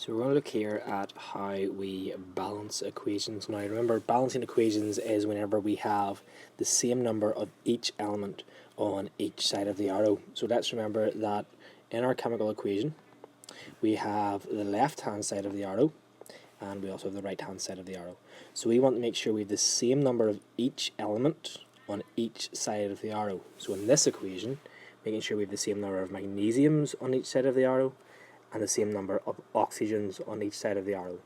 So we're going to look here at how we balance equations. Now remember, balancing equations is whenever we have the same number of each element on each side of the arrow. So let's remember that in our chemical equation we have the left hand side of the arrow and we also have the right hand side of the arrow. So we want to make sure we have the same number of each element on each side of the arrow. So in this equation, making sure we have the same number of magnesiums on each side of the arrow and the same number of oxygens on each side of the arrow.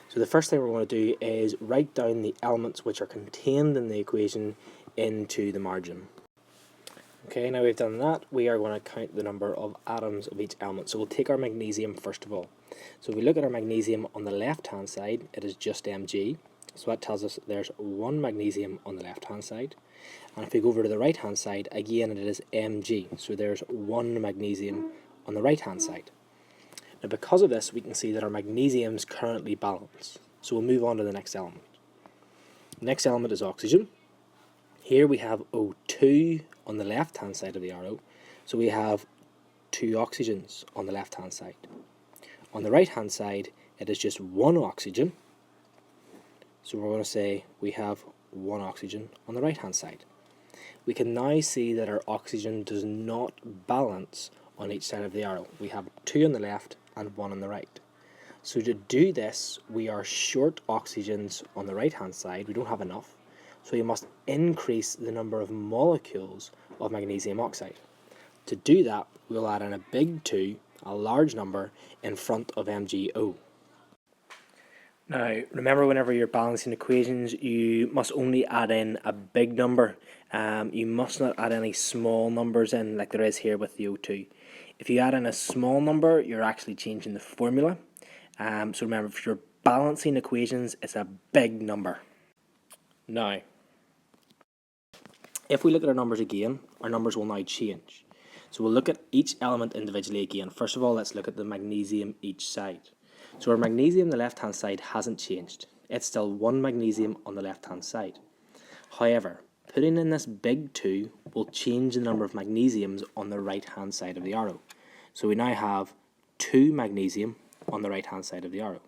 So the first thing we're going to do is write down the elements which are contained in the equation into the margin. Okay, now we've done that, we are going to count the number of atoms of each element. So we'll take our magnesium first of all. So if we look at our magnesium on the left hand side, it is just Mg. So that tells us there's one magnesium on the left hand side. And if we go over to the right hand side, again it is Mg. So there's one magnesium on the right hand side. Now because of this, we can see that our magnesium is currently balanced. So we'll move on to the next element. The next element is oxygen. Here we have O2 on the left hand side of the arrow. So we have two oxygens on the left hand side. On the right hand side, it is just one oxygen. So we're going to say we have one oxygen on the right hand side. We can now see that our oxygen does not balance on each side of the arrow. We have two on the left and one on the right. So to do this, we are short oxygens on the right hand side. We don't have enough. So we must increase the number of molecules of magnesium oxide. To do that, we'll add in a big 2, a large number, in front of MgO. Now, remember whenever you're balancing equations, you must only add in a big number. You must not add any small numbers in like there is here with the O2. If you add in a small number, you're actually changing the formula. So remember, if you're balancing equations, it's a big number. Now, if we look at our numbers again, our numbers will now change. So we'll look at each element individually again. First of all, let's look at the magnesium each side. So our magnesium on the left hand side hasn't changed. It's still one magnesium on the left hand side. However, putting in this big 2 will change the number of magnesiums on the right hand side of the arrow. So we now have 2 magnesium on the right hand side of the arrow.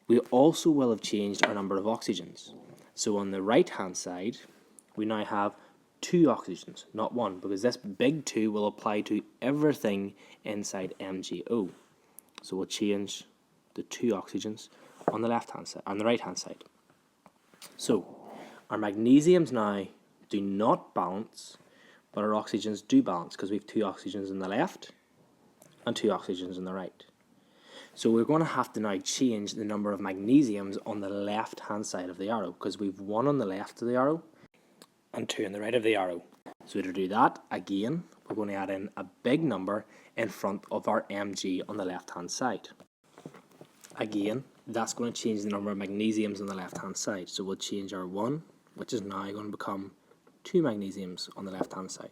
We also will have changed our number of oxygens. So on the right hand side, we now have 2 oxygens, not 1, because this big 2 will apply to everything inside MgO. So we'll change the 2 oxygens on the left hand side, on the right hand side. So our magnesiums now do not balance, but our oxygens do balance because we have 2 oxygens on the left and 2 oxygens on the right. So we're going to have to now change the number of magnesiums on the left hand side of the arrow because we've 1 on the left of the arrow and 2 on the right of the arrow. So to do that, again, we're going to add in a big number in front of our Mg on the left hand side. Again, that's going to change the number of magnesiums on the left hand side. So we'll change our 1, which is now going to become 2 magnesiums on the left hand side.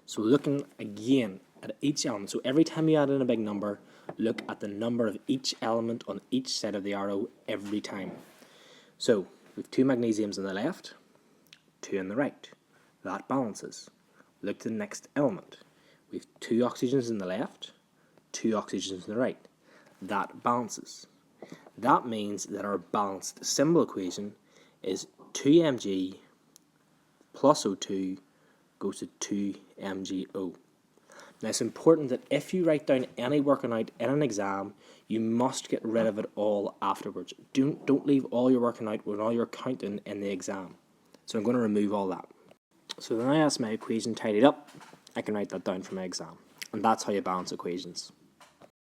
So looking again at each element, so every time you add in a big number, look at the number of each element on each side of the arrow every time. So we have 2 magnesiums on the left, 2 on the right. That balances. Look to the next element. We have 2 oxygens on the left, 2 oxygens on the right. That balances. That means that our balanced symbol equation is 2Mg plus O2 goes to 2MgO. Now it's important that if you write down any working out in an exam, you must get rid of it all afterwards. Don't leave all your working out with all your counting in the exam. So I'm going to remove all that. So then I have my equation tidied up, I can write that down for my exam. And that's how you balance equations.